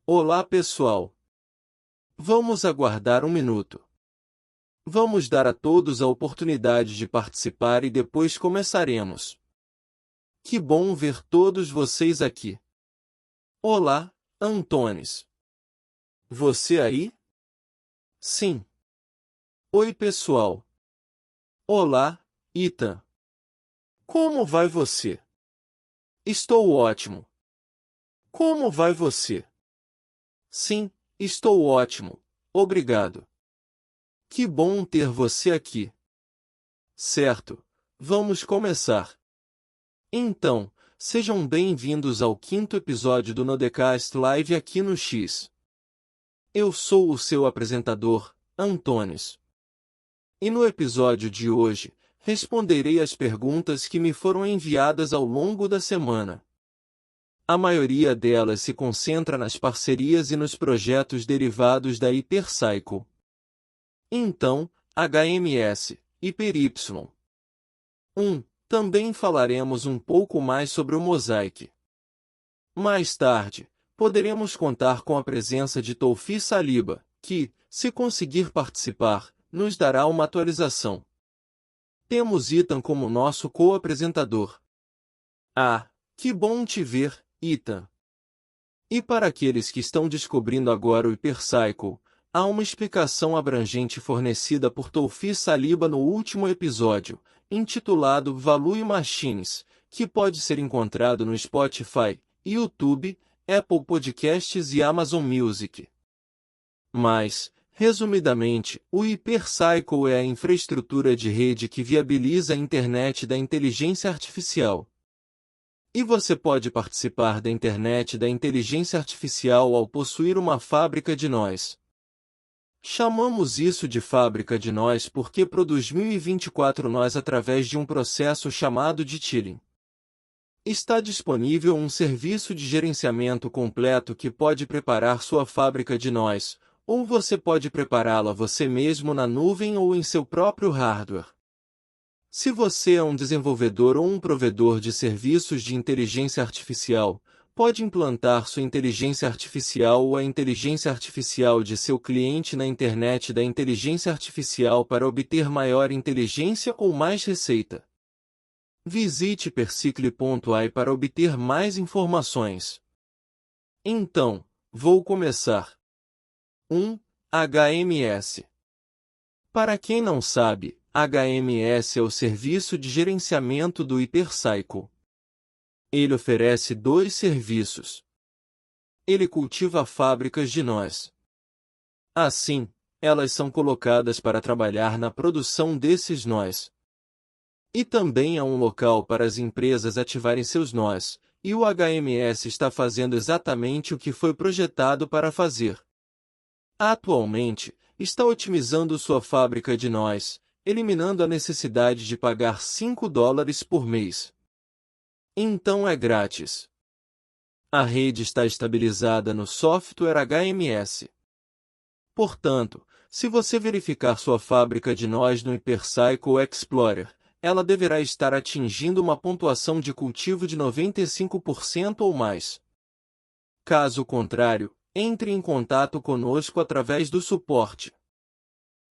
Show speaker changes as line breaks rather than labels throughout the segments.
Olá pessoal. Vamos aguardar um minuto. Vamos dar a todos a oportunidade de participar e depois começaremos. Que bom ver todos vocês aqui. Olá, Antônis. Você aí? Sim. Oi pessoal. Olá, Ethan. Como vai você? Estou ótimo. Como vai você? Sim, estou ótimo, obrigado. Que bom ter você aqui. Certo, vamos começar. Então, sejam bem-vindos ao 5º episódio do Nodecast Live aqui no X. Eu sou o seu apresentador, Antônis. E no episódio de hoje, responderei as perguntas que me foram enviadas ao longo da semana. A maioria delas se concentra nas parcerias e nos projetos derivados da Hypercycle. Então, HMS, HyperY. Também falaremos um pouco mais sobre o Mosaic. Mais tarde, poderemos contar com a presença de Toufi Saliba, que, se conseguir participar, nos dará uma atualização. Temos Ethan como nosso co-apresentador. Ah, que bom te ver, Ethan! E para aqueles que estão descobrindo agora o Hypercycle, há uma explicação abrangente fornecida por Toufi Saliba no último episódio, intitulado Value Machines, que pode ser encontrado no Spotify, YouTube, Apple Podcasts e Amazon Music. Mas, resumidamente, o Hypercycle é a infraestrutura de rede que viabiliza a internet da inteligência artificial. E você pode participar da internet da inteligência artificial ao possuir uma fábrica de nós. Chamamos isso de fábrica de nós porque produz 1024 nós através de um processo chamado de tiling. Está disponível um serviço de gerenciamento completo que pode preparar sua fábrica de nós, ou você pode prepará-la você mesmo na nuvem ou em seu próprio hardware. Se você é um desenvolvedor ou um provedor de serviços de inteligência artificial, pode implantar sua inteligência artificial ou a inteligência artificial de seu cliente na internet da inteligência artificial para obter maior inteligência ou mais receita. Visite percicle.ai para obter mais informações. Então, vou começar. 1. HMS. Para quem não sabe, HMS é o serviço de gerenciamento do Hypercycle. Ele oferece dois serviços. Ele cultiva fábricas de nós. Assim, elas são colocadas para trabalhar na produção desses nós. E também há um local para as empresas ativarem seus nós, e o HMS está fazendo exatamente o que foi projetado para fazer. Atualmente, está otimizando sua fábrica de nós, eliminando a necessidade de pagar $5 por mês. Então é grátis. A rede está estabilizada no software HMS. Portanto, se você verificar sua fábrica de nós no Hypercycle Explorer, ela deverá estar atingindo uma pontuação de cultivo de 95% ou mais. Caso contrário, entre em contato conosco através do suporte.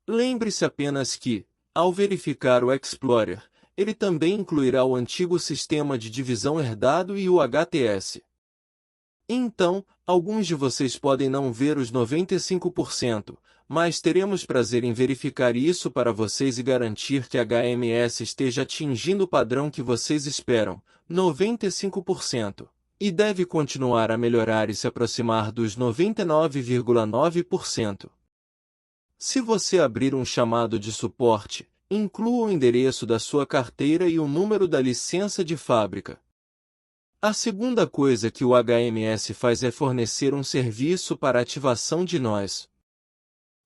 Lembre-se apenas que, ao verificar o Explorer, ele também incluirá o antigo sistema de divisão herdado e o HTS. Então, alguns de vocês podem não ver os 95%, mas teremos prazer em verificar isso para vocês e garantir que a HMS esteja atingindo o padrão que vocês esperam, 95%, e deve continuar a melhorar e se aproximar dos 99,9%. Se você abrir um chamado de suporte, inclua o endereço da sua carteira e o número da licença de fábrica. A segunda coisa que o HMS faz é fornecer um serviço para ativação de nós.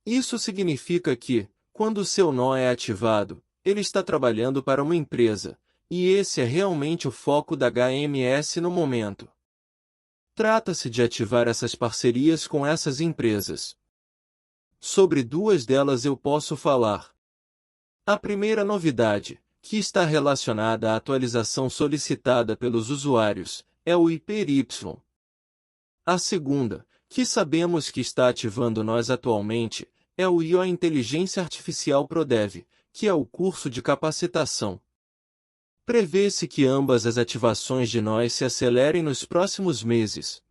Isso significa que, quando seu nó é ativado, ele está trabalhando para uma empresa, e esse é realmente o foco da HMS no momento. Trata-se de ativar essas parcerias com essas empresas. Sobre duas delas eu posso falar. A primeira novidade, que está relacionada à atualização solicitada pelos usuários, é o HyperY. A segunda, que sabemos que está ativando nós atualmente, é o IO Inteligência Artificial ProDev, que é o curso de capacitação. Prevê-se que ambas as ativações de nós se acelerem nos próximos meses.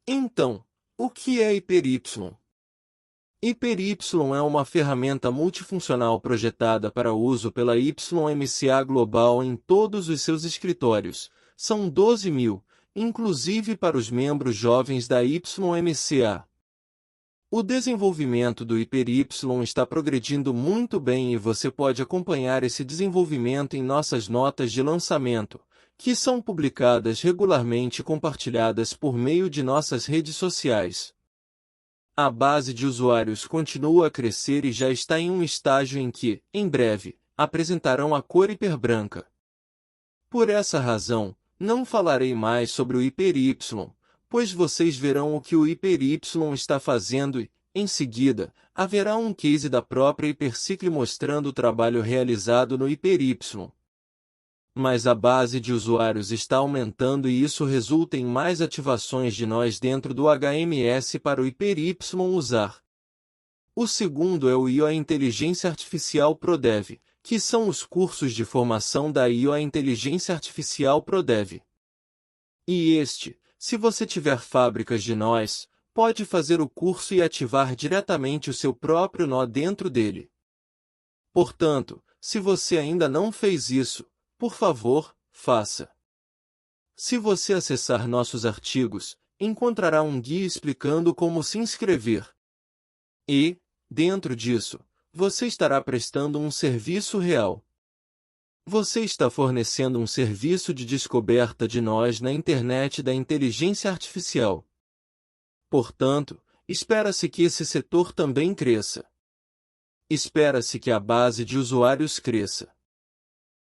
Então, o que é HyperY? HyperY é uma ferramenta multifuncional projetada para uso pela YMCA Global em todos os seus escritórios. São 12.000, inclusive para os membros jovens da YMCA. O desenvolvimento do HyperY está progredindo muito bem e você pode acompanhar esse desenvolvimento em nossas notas de lançamento, que são publicadas regularmente e compartilhadas por meio de nossas redes sociais. A base de usuários continua a crescer e já está em um estágio em que, em breve, apresentarão a cor hiperbranca. Por essa razão, não falarei mais sobre o HyperY, pois vocês verão o que o HyperY está fazendo e, em seguida, haverá um case da própria Hypercycle mostrando o trabalho realizado no HyperY. Mas a base de usuários está aumentando e isso resulta em mais ativações de nós dentro do HMS para o HyperY usar. O segundo é o IO Inteligência Artificial ProDev, que são os cursos de formação da IO Inteligência Artificial ProDev. E este, se você tiver fábricas de nós, pode fazer o curso e ativar diretamente o seu próprio nó dentro dele. Portanto, se você ainda não fez isso, por favor, faça. Se você acessar nossos artigos, encontrará um guia explicando como se inscrever. E, dentro disso, você estará prestando um serviço real. Você está fornecendo um serviço de descoberta de nós na internet da inteligência artificial. Portanto, espera-se que esse setor também cresça. Espera-se que a base de usuários cresça.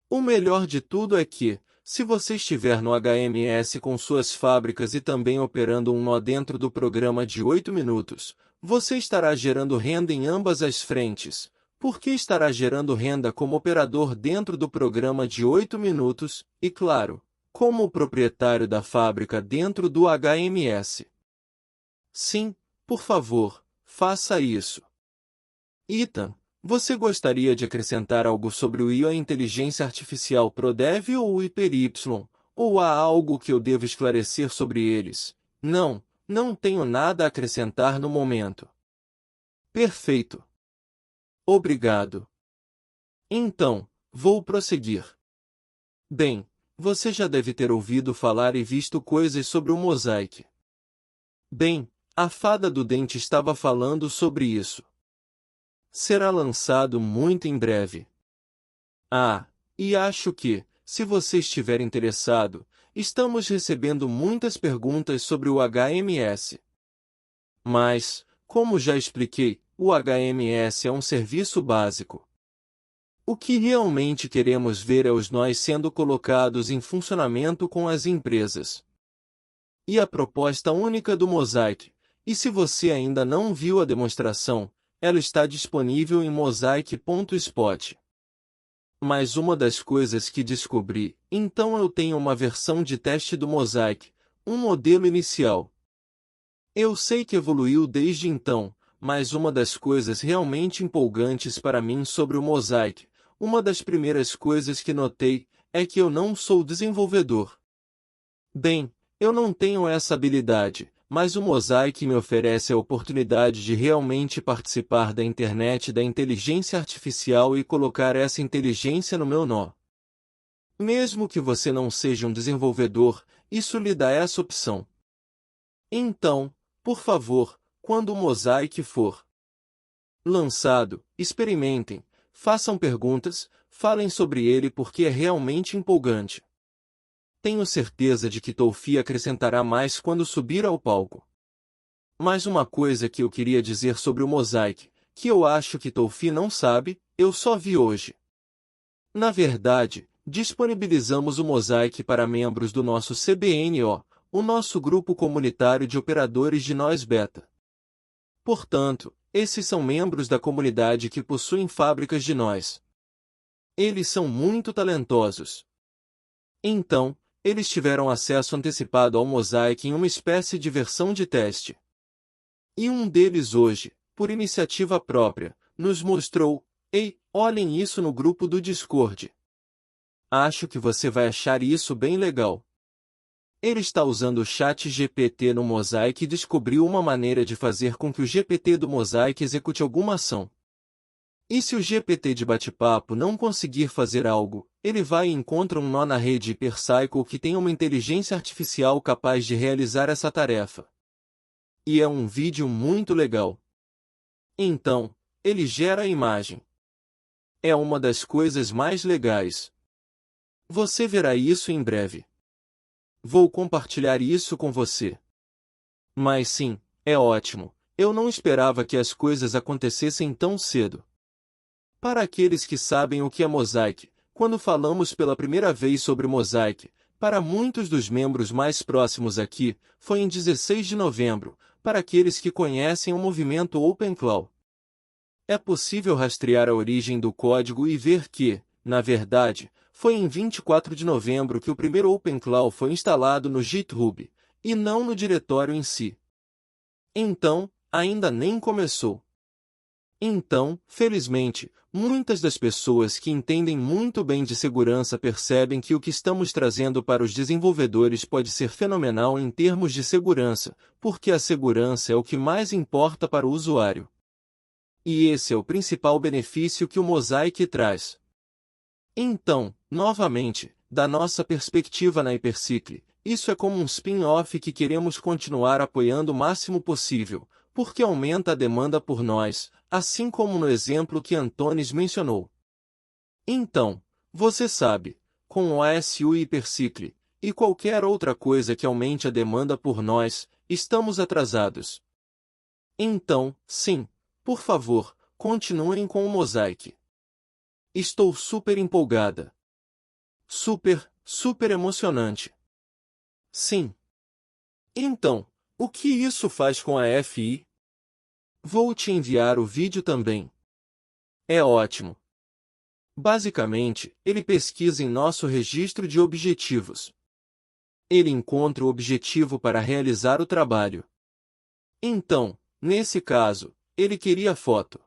O melhor de tudo é que, se você estiver no HMS com suas fábricas e também operando um nó dentro do programa de 8 minutos, você estará gerando renda em ambas as frentes. Porque estará gerando renda como operador dentro do programa de 8 minutos, e claro, como o proprietário da fábrica dentro do HMS. Sim, por favor, faça isso. Ethan, você gostaria de acrescentar algo sobre o IO Inteligência Artificial ProDev ou o HyperY, ou há algo que eu devo esclarecer sobre eles? Não, não tenho nada a acrescentar no momento. Perfeito. Obrigado. Então, vou prosseguir. Bem, você já deve ter ouvido falar e visto coisas sobre o Mosaic. Bem, a fada do dente estava falando sobre isso. Será lançado muito em breve. Ah, e acho que, se você estiver interessado, estamos recebendo muitas perguntas sobre o HMS. Mas, como já expliquei, o HMS é um serviço básico. O que realmente queremos ver é os nós sendo colocados em funcionamento com as empresas. E a proposta única do Mosaic, e se você ainda não viu a demonstração, ela está disponível em mosaic.spot. Mas uma das coisas que descobri, então eu tenho uma versão de teste do Mosaic, um modelo inicial. Eu sei que evoluiu desde então, mas uma das coisas realmente empolgantes para mim sobre o Mosaic, uma das primeiras coisas que notei, é que eu não sou desenvolvedor. Bem, eu não tenho essa habilidade, mas o Mosaic me oferece a oportunidade de realmente participar da internet da inteligência artificial e colocar essa inteligência no meu nó. Mesmo que você não seja um desenvolvedor, isso lhe dá essa opção. Então, por favor, quando o Mosaic for lançado, experimentem, façam perguntas, falem sobre ele porque é realmente empolgante. Tenho certeza de que Toufi acrescentará mais quando subir ao palco. Mas uma coisa que eu queria dizer sobre o Mosaic, que eu acho que Toufi não sabe, eu só vi hoje. Na verdade, disponibilizamos o Mosaic para membros do nosso CBNO, o nosso grupo comunitário de operadores de nós beta. Portanto, esses são membros da comunidade que possuem fábricas de nós. Eles são muito talentosos. Então, eles tiveram acesso antecipado ao Mosaic em uma espécie de versão de teste. E um deles hoje, por iniciativa própria, nos mostrou: ei, olhem isso no grupo do Discord. Acho que você vai achar isso bem legal. Ele está usando o chat GPT no Mosaic e descobriu uma maneira de fazer com que o GPT do Mosaic execute alguma ação. E se o GPT de bate-papo não conseguir fazer algo, ele vai e encontra um nó na rede Hypercycle que tem uma inteligência artificial capaz de realizar essa tarefa. E é um vídeo muito legal. Então, ele gera a imagem. É uma das coisas mais legais. Você verá isso em breve. Vou compartilhar isso com você. Mas sim, é ótimo. Eu não esperava que as coisas acontecessem tão cedo. Para aqueles que sabem o que é Mosaic, quando falamos pela primeira vez sobre Mosaic, para muitos dos membros mais próximos aqui, foi em 16 de novembro, para aqueles que conhecem o movimento OpenClaw. É possível rastrear a origem do código e ver que, na verdade, foi em 24 de novembro que o primeiro OpenClaw foi instalado no GitHub, e não no diretório em si. Então, ainda nem começou. Então, felizmente, muitas das pessoas que entendem muito bem de segurança percebem que o que estamos trazendo para os desenvolvedores pode ser fenomenal em termos de segurança, porque a segurança é o que mais importa para o usuário. E esse é o principal benefício que o Mosaic traz. Então, novamente, da nossa perspectiva na Hypercycle, isso é como um spin-off que queremos continuar apoiando o máximo possível, porque aumenta a demanda por nós, assim como no exemplo que Antonis mencionou. Então, você sabe, com o ASU e Hypercycle, e qualquer outra coisa que aumente a demanda por nós, estamos atrasados. Então, sim, por favor, continuem com o Mosaic. Estou super empolgada. Super emocionante. Sim. Então, o que isso faz com a FI? Vou te enviar o vídeo também. É ótimo. Basicamente, ele pesquisa em nosso registro de objetivos. Ele encontra o objetivo para realizar o trabalho. Então, nesse caso, ele queria foto.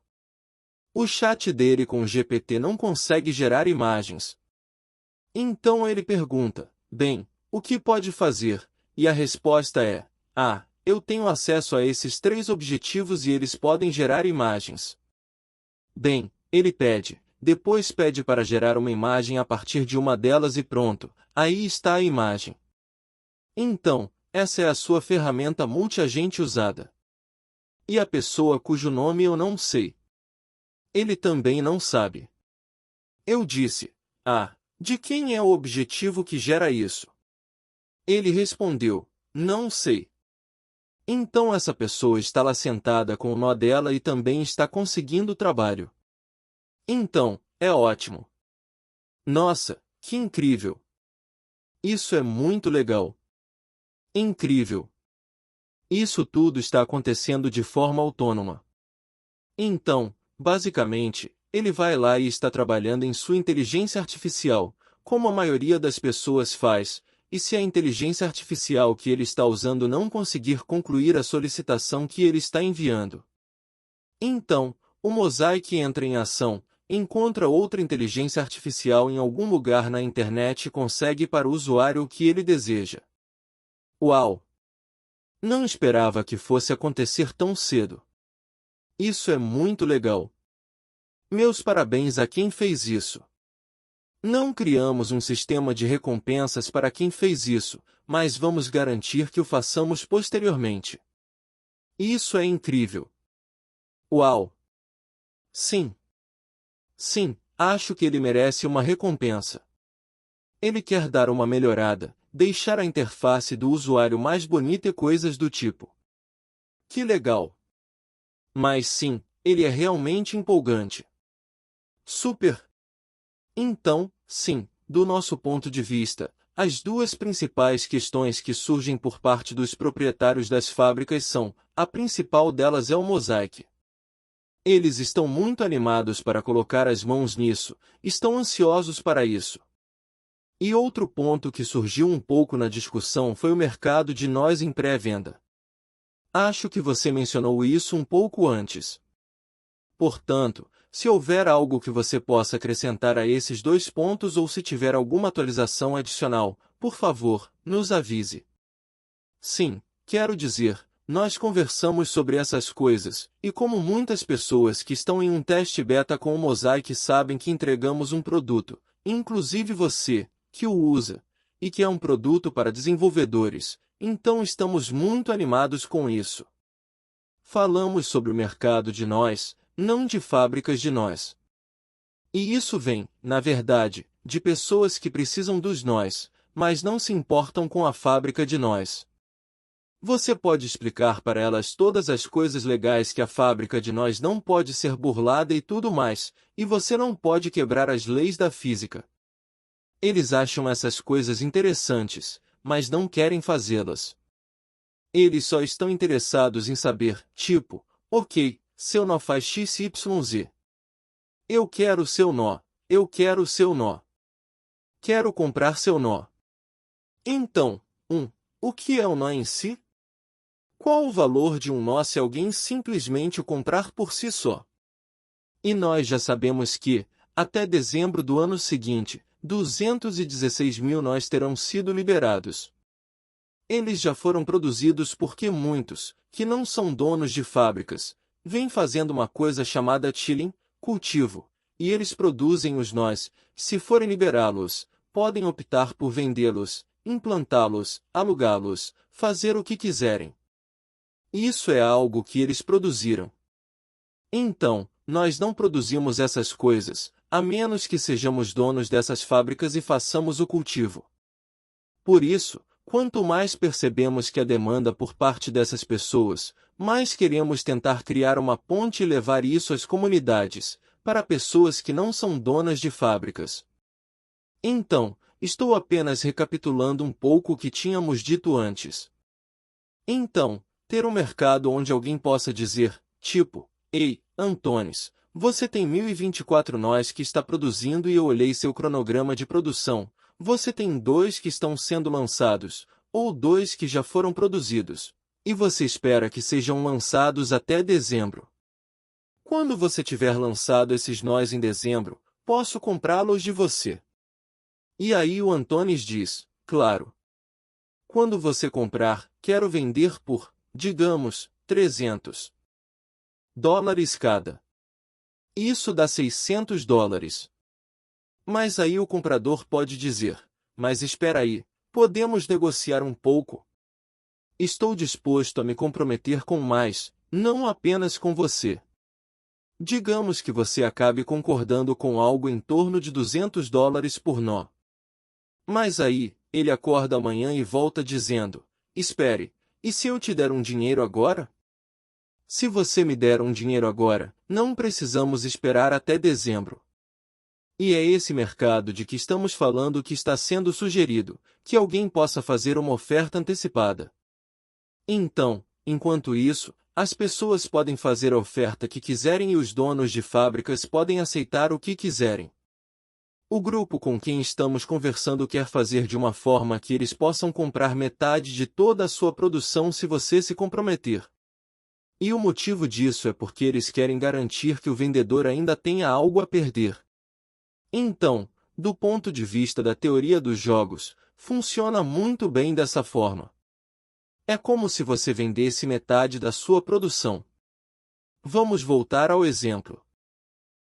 O chat dele com o GPT não consegue gerar imagens. Então ele pergunta: bem, o que pode fazer? E a resposta é: eu tenho acesso a esses 3 objetivos e eles podem gerar imagens. Bem, ele depois pede para gerar uma imagem a partir de uma delas e pronto, aí está a imagem. Então, essa é a sua ferramenta multiagente usada. E a pessoa cujo nome eu não sei. Ele também não sabe. Eu disse: de quem é o objetivo que gera isso? Ele respondeu: não sei. Então essa pessoa está lá sentada com o nó dela e também está conseguindo o trabalho. Então, é ótimo. Nossa, que incrível! Isso é muito legal. Incrível! Isso tudo está acontecendo de forma autônoma. Então, basicamente, ele vai lá e está trabalhando em sua inteligência artificial, como a maioria das pessoas faz, e se a inteligência artificial que ele está usando não conseguir concluir a solicitação que ele está enviando, então, o Mosaic entra em ação, encontra outra inteligência artificial em algum lugar na internet e consegue para o usuário o que ele deseja. Uau! Não esperava que fosse acontecer tão cedo. Isso é muito legal. Meus parabéns a quem fez isso. Não criamos um sistema de recompensas para quem fez isso, mas vamos garantir que o façamos posteriormente. Isso é incrível. Uau! Sim. Sim, acho que ele merece uma recompensa. Ele quer dar uma melhorada, deixar a interface do usuário mais bonita e coisas do tipo. Que legal! Mas sim, ele é realmente empolgante. Super! Então, sim, do nosso ponto de vista, as 2 principais questões que surgem por parte dos proprietários das fábricas são: a principal delas é o Mosaic. Eles estão muito animados para colocar as mãos nisso, estão ansiosos para isso. E outro ponto que surgiu um pouco na discussão foi o mercado de nós em pré-venda. Acho que você mencionou isso um pouco antes. Portanto, se houver algo que você possa acrescentar a esses 2 pontos ou se tiver alguma atualização adicional, por favor, nos avise. Sim, quero dizer, nós conversamos sobre essas coisas, e como muitas pessoas que estão em um teste beta com o Mosaic sabem que entregamos um produto, inclusive você, que o usa, e que é um produto para desenvolvedores, então estamos muito animados com isso. Falamos sobre o mercado de nós, não de fábricas de nós. E isso vem, na verdade, de pessoas que precisam dos nós, mas não se importam com a fábrica de nós. Você pode explicar para elas todas as coisas legais que a fábrica de nós não pode ser burlada e tudo mais, e você não pode quebrar as leis da física. Eles acham essas coisas interessantes, mas não querem fazê-las. Eles só estão interessados em saber, tipo, ok, seu nó faz XYZ. Eu quero seu nó, eu quero seu nó. Quero comprar seu nó. Então, o que é o nó em si? Qual o valor de um nó se alguém simplesmente o comprar por si só? E nós já sabemos que, até dezembro do ano seguinte, 216 mil nós terão sido liberados. Eles já foram produzidos porque muitos, que não são donos de fábricas, vêm fazendo uma coisa chamada chilling, cultivo, e eles produzem os nós, se forem liberá-los, podem optar por vendê-los, implantá-los, alugá-los, fazer o que quiserem. Isso é algo que eles produziram. Então, nós não produzimos essas coisas, a menos que sejamos donos dessas fábricas e façamos o cultivo. Por isso, quanto mais percebemos que a demanda por parte dessas pessoas, mais queremos tentar criar uma ponte e levar isso às comunidades, para pessoas que não são donas de fábricas. Então, estou apenas recapitulando um pouco o que tínhamos dito antes. Então, ter um mercado onde alguém possa dizer, tipo, ei, Antunes, você tem 1024 nós que está produzindo e eu olhei seu cronograma de produção, você tem 2 que estão sendo lançados, ou 2 que já foram produzidos, e você espera que sejam lançados até dezembro. Quando você tiver lançado esses nós em dezembro, posso comprá-los de você. E aí o Antunes diz, claro. Quando você comprar, quero vender por, digamos, $300 cada. Isso dá $600. Mas aí o comprador pode dizer, mas espera aí, podemos negociar um pouco? Estou disposto a me comprometer com mais, não apenas com você. Digamos que você acabe concordando com algo em torno de $200 por nó. Mas aí, ele acorda amanhã e volta dizendo, espere, e se eu te der um dinheiro agora? Se você me der um dinheiro agora, não precisamos esperar até dezembro. E é esse mercado de que estamos falando que está sendo sugerido, que alguém possa fazer uma oferta antecipada. Então, enquanto isso, as pessoas podem fazer a oferta que quiserem e os donos de fábricas podem aceitar o que quiserem. O grupo com quem estamos conversando quer fazer de uma forma que eles possam comprar metade de toda a sua produção se você se comprometer. E o motivo disso é porque eles querem garantir que o vendedor ainda tenha algo a perder. Então, do ponto de vista da teoria dos jogos, funciona muito bem dessa forma. É como se você vendesse metade da sua produção. Vamos voltar ao exemplo.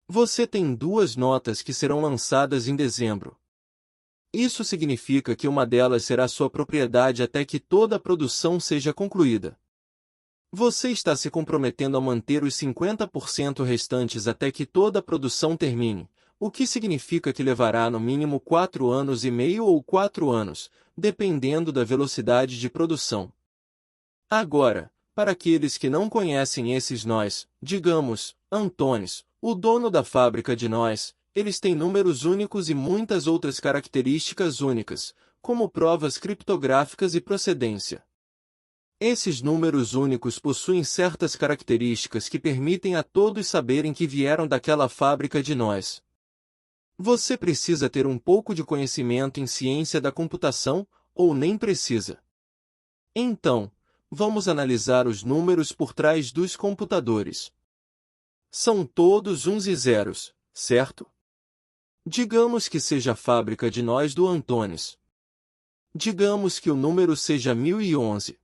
Você tem 2 notas que serão lançadas em dezembro. Isso significa que uma delas será sua propriedade até que toda a produção seja concluída. Você está se comprometendo a manter os 50% restantes até que toda a produção termine, o que significa que levará no mínimo 4 anos e meio ou 4 anos, dependendo da velocidade de produção. Agora, para aqueles que não conhecem esses nós, digamos, Antunes, o dono da fábrica de nós, eles têm números únicos e muitas outras características únicas, como provas criptográficas e procedência. Esses números únicos possuem certas características que permitem a todos saberem que vieram daquela fábrica de nós. Você precisa ter um pouco de conhecimento em ciência da computação, ou nem precisa. Então, Vamos analisar os números por trás dos computadores. São todos uns e zeros, certo? Digamos que seja a fábrica de nós do Antunes. Digamos que o número seja 1011.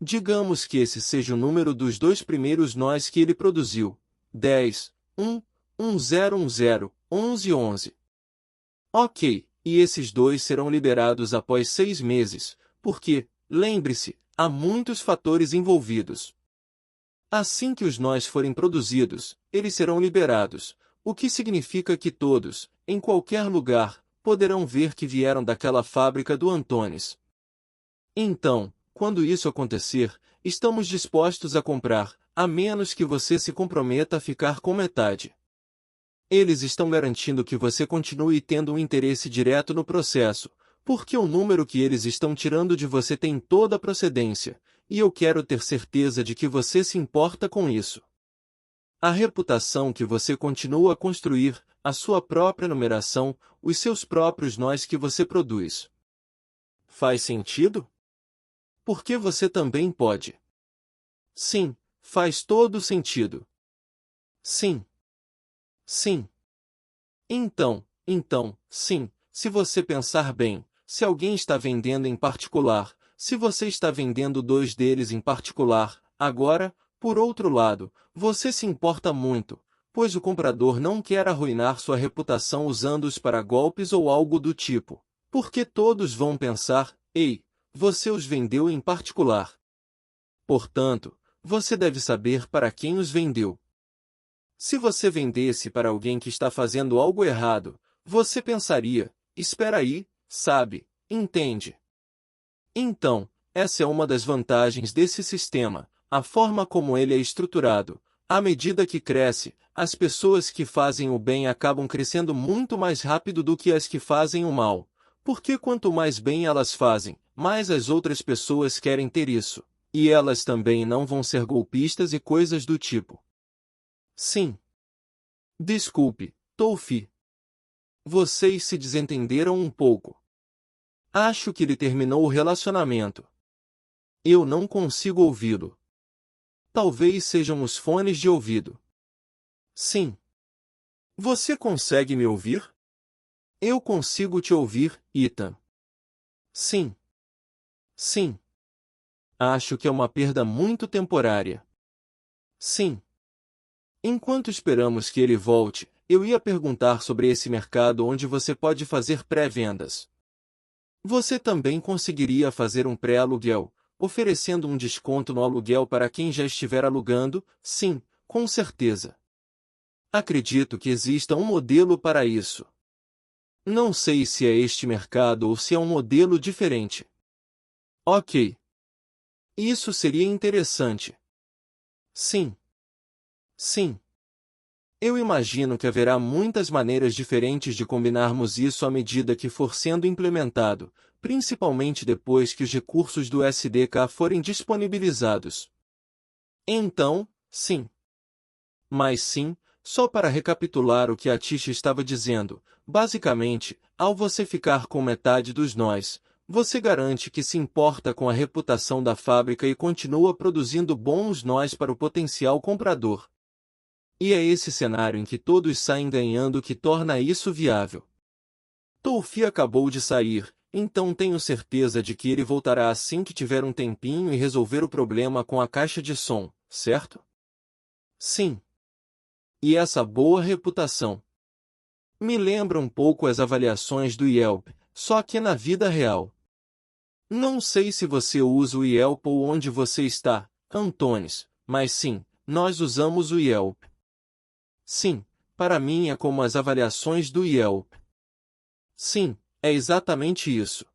Digamos que esse seja o número dos dois primeiros nós que ele produziu. 10, 1, 1010, 1111. Ok, e esses dois serão liberados após 6 meses, porque, lembre-se, há muitos fatores envolvidos. Assim que os nós forem produzidos, eles serão liberados, o que significa que todos, em qualquer lugar, poderão ver que vieram daquela fábrica do Antunes. Então, quando isso acontecer, estamos dispostos a comprar, a menos que você se comprometa a ficar com metade. Eles estão garantindo que você continue tendo um interesse direto no processo, porque o número que eles estão tirando de você tem toda a procedência, e eu quero ter certeza de que você se importa com isso. A reputação que você continua a construir, a sua própria numeração, os seus próprios nós que você produz. Faz sentido? Porque você também pode. Sim, faz todo sentido. Sim. Sim. Então, sim, se você pensar bem, se alguém está vendendo em particular, se você está vendendo dois deles em particular, agora, por outro lado, você se importa muito, pois o comprador não quer arruinar sua reputação usando-os para golpes ou algo do tipo, porque todos vão pensar, ei, você os vendeu em particular. Portanto, você deve saber para quem os vendeu. Se você vendesse para alguém que está fazendo algo errado, você pensaria, espera aí, sabe, entende? Então, essa é uma das vantagens desse sistema, a forma como ele é estruturado. À medida que cresce, as pessoas que fazem o bem acabam crescendo muito mais rápido do que as que fazem o mal, porque quanto mais bem elas fazem, mais as outras pessoas querem ter isso, e elas também não vão ser golpistas e coisas do tipo. Sim. Desculpe, Tolfi. Vocês se desentenderam um pouco. Acho que ele terminou o relacionamento. Eu não consigo ouvi-lo. Talvez sejam os fones de ouvido. Sim. Você consegue me ouvir? Eu consigo te ouvir, Ethan. Sim. Sim. Acho que é uma perda muito temporária. Sim. Enquanto esperamos que ele volte, eu ia perguntar sobre esse mercado onde você pode fazer pré-vendas. Você também conseguiria fazer um pré-aluguel, oferecendo um desconto no aluguel para quem já estiver alugando? Sim, com certeza. Acredito que exista um modelo para isso. Não sei se é este mercado ou se é um modelo diferente. Ok. Isso seria interessante. Sim. Sim. Eu imagino que haverá muitas maneiras diferentes de combinarmos isso à medida que for sendo implementado, principalmente depois que os recursos do SDK forem disponibilizados. Então, sim. Mas sim, só para recapitular o que a Tisha estava dizendo, basicamente, ao você ficar com metade dos nós, você garante que se importa com a reputação da fábrica e continua produzindo bons nós para o potencial comprador. E é esse cenário em que todos saem ganhando que torna isso viável. Tolfi acabou de sair, então tenho certeza de que ele voltará assim que tiver um tempinho e resolver o problema com a caixa de som, certo? Sim. E essa boa reputação me lembra um pouco as avaliações do Yelp, só que na vida real. Não sei se você usa o Yelp ou onde você está, Antunes, mas sim, nós usamos o Yelp. Sim, para mim é como as avaliações do Yelp. Sim, é exatamente isso.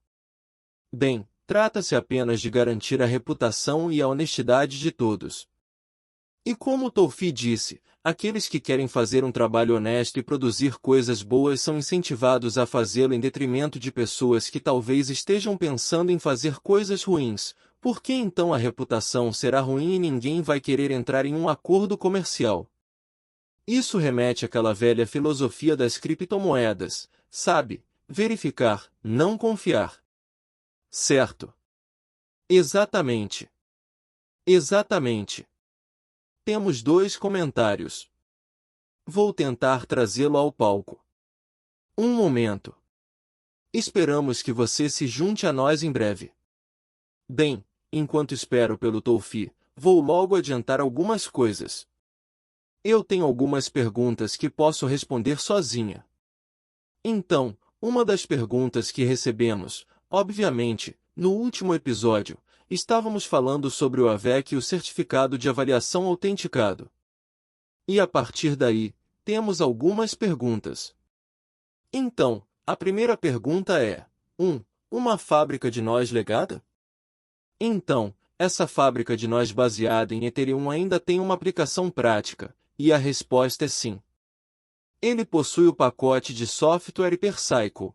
Bem, trata-se apenas de garantir a reputação e a honestidade de todos. E como Tolfi disse, aqueles que querem fazer um trabalho honesto e produzir coisas boas são incentivados a fazê-lo em detrimento de pessoas que talvez estejam pensando em fazer coisas ruins, porque então a reputação será ruim e ninguém vai querer entrar em um acordo comercial. Isso remete àquela velha filosofia das criptomoedas, sabe? Verificar, não confiar. Certo. Exatamente. Exatamente. Temos 2 comentários. Vou tentar trazê-lo ao palco. Um momento. Esperamos que você se junte a nós em breve. Bem, enquanto espero pelo Tolfi, vou logo adiantar algumas coisas. Eu tenho algumas perguntas que posso responder sozinha. Então, uma das perguntas que recebemos, obviamente, no último episódio, estávamos falando sobre o AVEC e o Certificado de Avaliação Autenticado. E a partir daí, temos algumas perguntas. Então, a primeira pergunta é: uma fábrica de nós legada? Então, essa fábrica de nós baseada em Ethereum ainda tem uma aplicação prática, e a resposta é sim. Ele possui o pacote de software Hypercycle.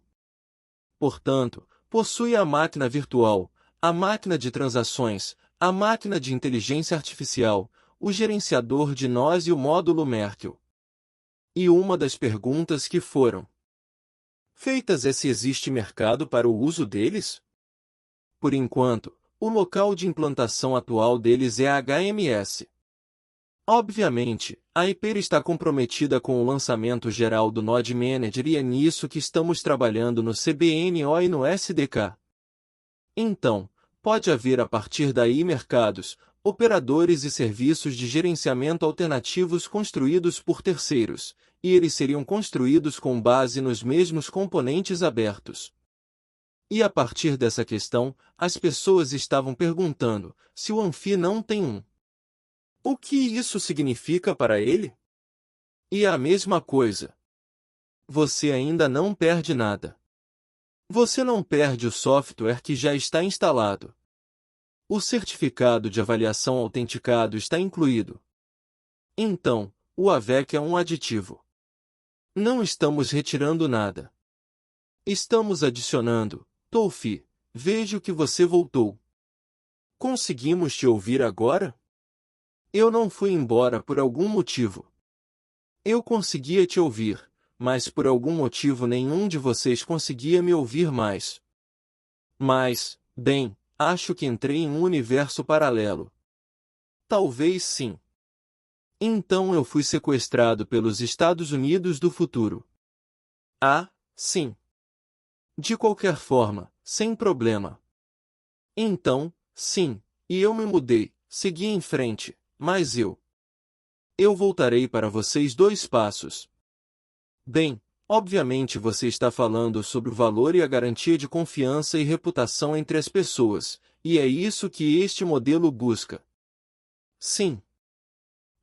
Portanto, possui a máquina virtual, a máquina de transações, a máquina de inteligência artificial, o gerenciador de nós e o módulo Merkle. E uma das perguntas que foram feitas é se existe mercado para o uso deles? Por enquanto, o local de implantação atual deles é a HMS. Obviamente, a Hyper está comprometida com o lançamento geral do Node Manager e é nisso que estamos trabalhando no CBNO e no SDK. Então, pode haver a partir daí mercados, operadores e serviços de gerenciamento alternativos construídos por terceiros, e eles seriam construídos com base nos mesmos componentes abertos. E a partir dessa questão, as pessoas estavam perguntando se o Amphi não tem um. O que isso significa para ele? E é a mesma coisa. Você ainda não perde nada. Você não perde o software que já está instalado. O certificado de avaliação autenticado está incluído. Então, o AVEC é um aditivo. Não estamos retirando nada. Estamos adicionando. Tolfi, vejo que você voltou. Conseguimos te ouvir agora? Eu não fui embora por algum motivo. Eu conseguia te ouvir, mas por algum motivo nenhum de vocês conseguia me ouvir mais. Mas, bem, acho que entrei em um universo paralelo. Talvez sim. Então eu fui sequestrado pelos Estados Unidos do futuro. Ah, sim. De qualquer forma, sem problema. Então, sim, e eu me mudei, segui em frente, mas eu voltarei para vocês 2 passos. Bem, obviamente você está falando sobre o valor e a garantia de confiança e reputação entre as pessoas, e é isso que este modelo busca. Sim.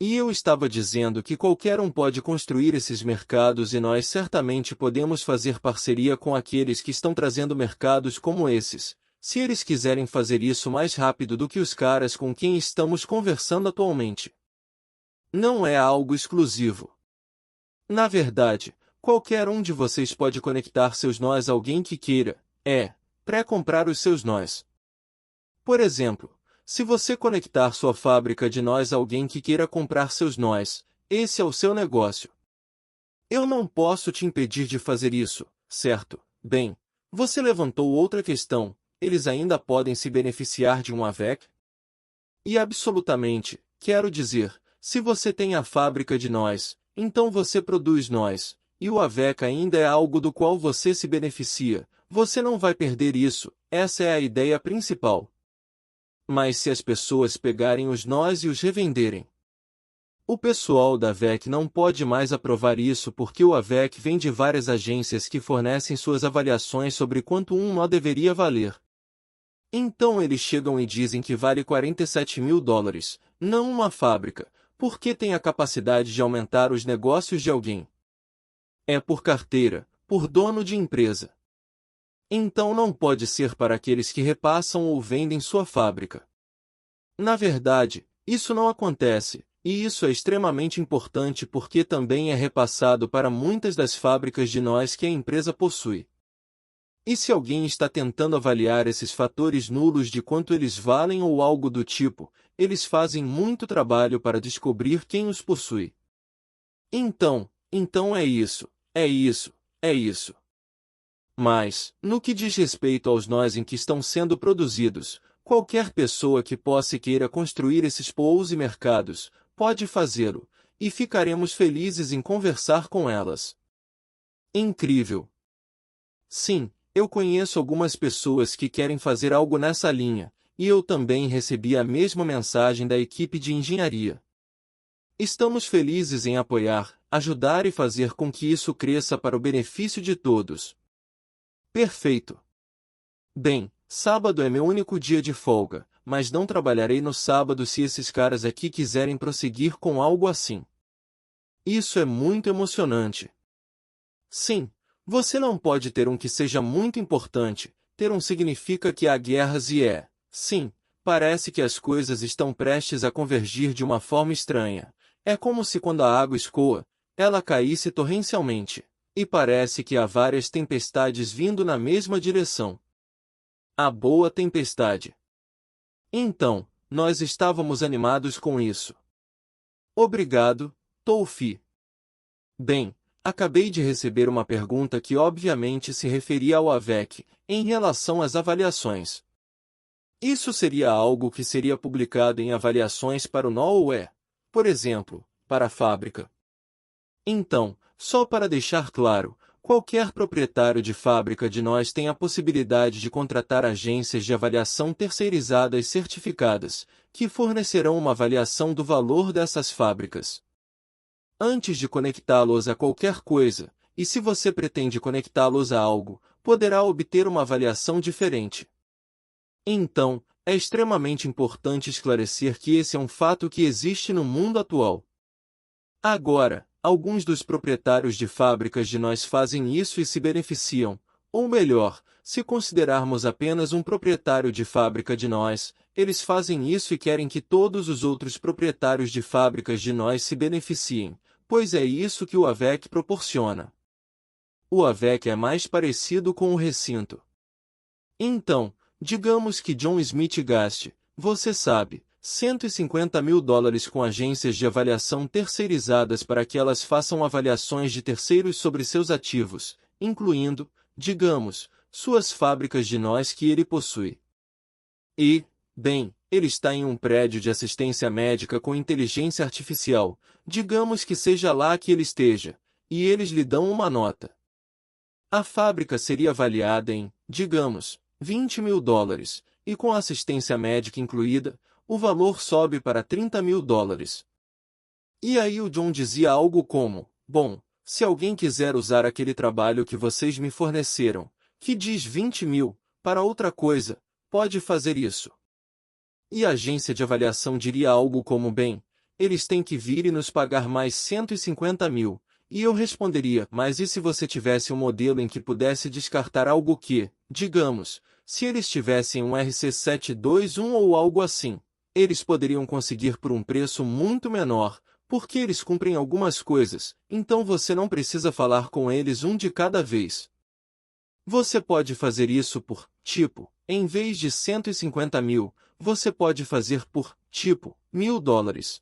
E eu estava dizendo que qualquer um pode construir esses mercados e nós certamente podemos fazer parceria com aqueles que estão trazendo mercados como esses, se eles quiserem fazer isso mais rápido do que os caras com quem estamos conversando atualmente. Não é algo exclusivo. Na verdade, qualquer um de vocês pode conectar seus nós a alguém que queira, pré-comprar os seus nós. Por exemplo, se você conectar sua fábrica de nós a alguém que queira comprar seus nós, esse é o seu negócio. Eu não posso te impedir de fazer isso, certo? Bem, você levantou outra questão, eles ainda podem se beneficiar de um AVEC? E absolutamente, quero dizer, se você tem a fábrica de nós, então você produz nós, e o AVEC ainda é algo do qual você se beneficia, você não vai perder isso, essa é a ideia principal. Mas se as pessoas pegarem os nós e os revenderem? O pessoal da AVEC não pode mais aprovar isso porque o AVEC vem de várias agências que fornecem suas avaliações sobre quanto um nó deveria valer. Então eles chegam e dizem que vale $47.000, não uma fábrica, porque tem a capacidade de aumentar os negócios de alguém. É por carteira, por dono de empresa. Então não pode ser para aqueles que repassam ou vendem sua fábrica. Na verdade, isso não acontece, e isso é extremamente importante porque também é repassado para muitas das fábricas de nós que a empresa possui. E se alguém está tentando avaliar esses fatores nulos de quanto eles valem ou algo do tipo, eles fazem muito trabalho para descobrir quem os possui. Então é isso, é isso, é isso. Mas, no que diz respeito aos nós em que estão sendo produzidos, qualquer pessoa que possa e queira construir esses polos e mercados, pode fazê-lo, e ficaremos felizes em conversar com elas. Incrível! Sim, eu conheço algumas pessoas que querem fazer algo nessa linha, e eu também recebi a mesma mensagem da equipe de engenharia. Estamos felizes em apoiar, ajudar e fazer com que isso cresça para o benefício de todos. Perfeito! Bem, sábado é meu único dia de folga, mas não trabalharei no sábado se esses caras aqui quiserem prosseguir com algo assim. Isso é muito emocionante. Sim, você não pode ter um que seja muito importante, ter um significa que há guerras e sim, parece que as coisas estão prestes a convergir de uma forma estranha. É como se quando a água escoa, ela caísse torrencialmente, e parece que há várias tempestades vindo na mesma direção. A boa tempestade. Então, nós estávamos animados com isso. Obrigado, Toufi. Bem, acabei de receber uma pergunta que obviamente se referia ao AVEC, em relação às avaliações. Isso seria algo que seria publicado em avaliações para o nó ou por exemplo, para a fábrica? Então, só para deixar claro, qualquer proprietário de fábrica de nós tem a possibilidade de contratar agências de avaliação terceirizadas certificadas, que fornecerão uma avaliação do valor dessas fábricas. Antes de conectá-los a qualquer coisa, e se você pretende conectá-los a algo, poderá obter uma avaliação diferente. Então, é extremamente importante esclarecer que esse é um fato que existe no mundo atual. Agora, alguns dos proprietários de fábricas de nós fazem isso e se beneficiam, ou melhor, se considerarmos apenas um proprietário de fábrica de nós, eles fazem isso e querem que todos os outros proprietários de fábricas de nós se beneficiem, pois é isso que o AVEC proporciona. O AVEC é mais parecido com o recinto. Então, digamos que John Smith gaste, você sabe, $150.000 com agências de avaliação terceirizadas para que elas façam avaliações de terceiros sobre seus ativos, incluindo, digamos, suas fábricas de nós que ele possui. E, bem, ele está em um prédio de assistência médica com inteligência artificial, digamos que seja lá que ele esteja, e eles lhe dão uma nota. A fábrica seria avaliada em, digamos, $20.000, e com a assistência médica incluída, o valor sobe para $30.000. E aí o John dizia algo como, bom, se alguém quiser usar aquele trabalho que vocês me forneceram, que diz 20.000, para outra coisa, pode fazer isso. E a agência de avaliação diria algo como, bem, eles têm que vir e nos pagar mais 150.000, e eu responderia, mas e se você tivesse um modelo em que pudesse descartar algo que, digamos, se eles tivessem um RC721 ou algo assim, eles poderiam conseguir por um preço muito menor, porque eles cumprem algumas coisas, então você não precisa falar com eles um de cada vez. Você pode fazer isso por, tipo, em vez de 150.000, você pode fazer por, tipo, $1.000.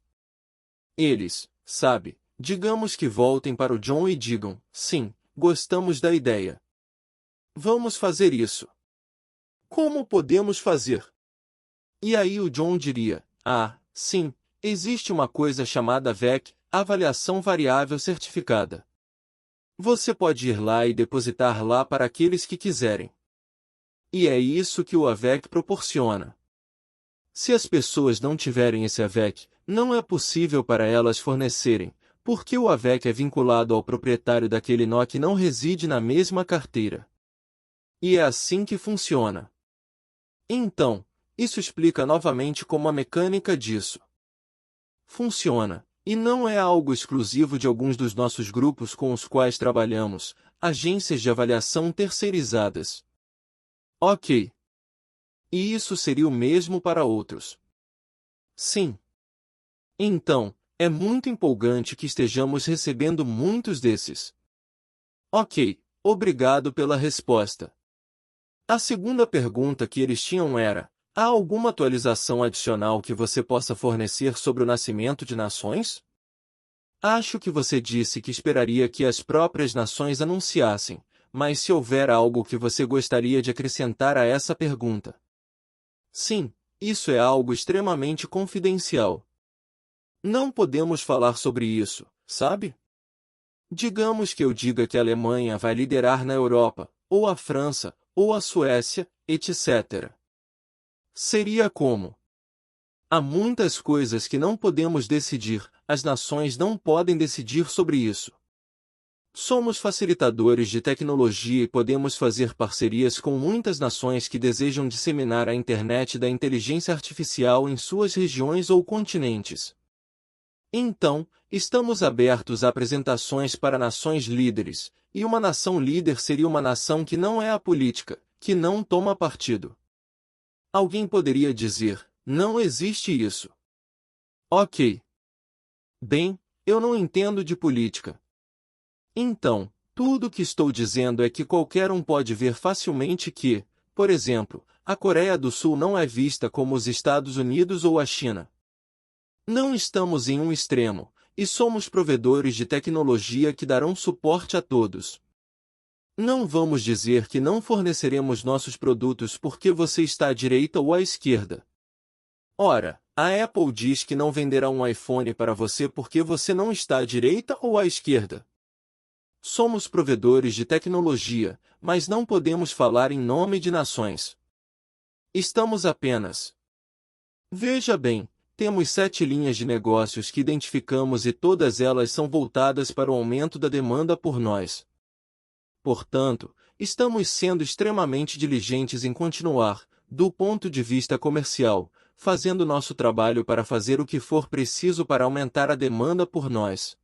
Eles, sabe, digamos que voltem para o John e digam, sim, gostamos da ideia. Vamos fazer isso. Como podemos fazer? E aí o John diria, sim, existe uma coisa chamada VEC, Avaliação Variável Certificada. Você pode ir lá e depositar lá para aqueles que quiserem. E é isso que o AVEC proporciona. Se as pessoas não tiverem esse AVEC, não é possível para elas fornecerem, porque o AVEC é vinculado ao proprietário daquele nó que não reside na mesma carteira. E é assim que funciona. Então, isso explica novamente como a mecânica disso funciona, e não é algo exclusivo de alguns dos nossos grupos com os quais trabalhamos, agências de avaliação terceirizadas. Ok. E isso seria o mesmo para outros. Sim. Então, é muito empolgante que estejamos recebendo muitos desses. Ok, obrigado pela resposta. A segunda pergunta que eles tinham era: há alguma atualização adicional que você possa fornecer sobre o nascimento de nações? Acho que você disse que esperaria que as próprias nações anunciassem, mas se houver algo que você gostaria de acrescentar a essa pergunta. Sim, isso é algo extremamente confidencial. Não podemos falar sobre isso, sabe? Digamos que eu diga que a Alemanha vai liderar na Europa, ou a França, ou a Suécia, etc. Seria como? Há muitas coisas que não podemos decidir, as nações não podem decidir sobre isso. Somos facilitadores de tecnologia e podemos fazer parcerias com muitas nações que desejam disseminar a internet da inteligência artificial em suas regiões ou continentes. Então, estamos abertos a apresentações para nações líderes, e uma nação líder seria uma nação que não é apolítica, que não toma partido. Alguém poderia dizer, não existe isso. Ok. Bem, eu não entendo de política. Então, tudo o que estou dizendo é que qualquer um pode ver facilmente que, por exemplo, a Coreia do Sul não é vista como os Estados Unidos ou a China. Não estamos em um extremo, e somos provedores de tecnologia que darão suporte a todos. Não vamos dizer que não forneceremos nossos produtos porque você está à direita ou à esquerda. Ora, a Apple diz que não venderá um iPhone para você porque você não está à direita ou à esquerda. Somos provedores de tecnologia, mas não podemos falar em nome de nações. Estamos apenas. Veja bem, temos 7 linhas de negócios que identificamos e todas elas são voltadas para o aumento da demanda por nós. Portanto, estamos sendo extremamente diligentes em continuar, do ponto de vista comercial, fazendo nosso trabalho para fazer o que for preciso para aumentar a demanda por nós.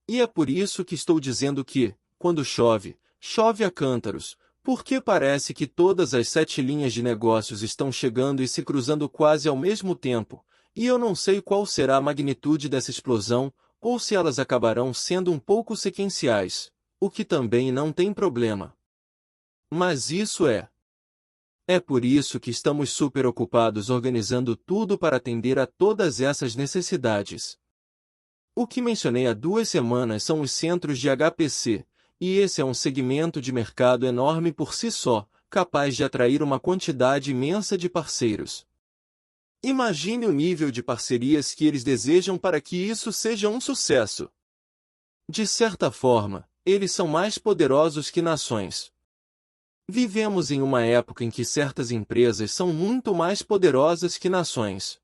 E é por isso que estou dizendo que, quando chove, chove a cântaros, porque parece que todas as 7 linhas de negócios estão chegando e se cruzando quase ao mesmo tempo, e eu não sei qual será a magnitude dessa explosão, ou se elas acabarão sendo um pouco sequenciais, o que também não tem problema. Mas isso é. É por isso que estamos super ocupados organizando tudo para atender a todas essas necessidades. O que mencionei há 2 semanas são os centros de HPC, e esse é um segmento de mercado enorme por si só, capaz de atrair uma quantidade imensa de parceiros. Imagine o nível de parcerias que eles desejam para que isso seja um sucesso. De certa forma, eles são mais poderosos que nações. Vivemos em uma época em que certas empresas são muito mais poderosas que nações.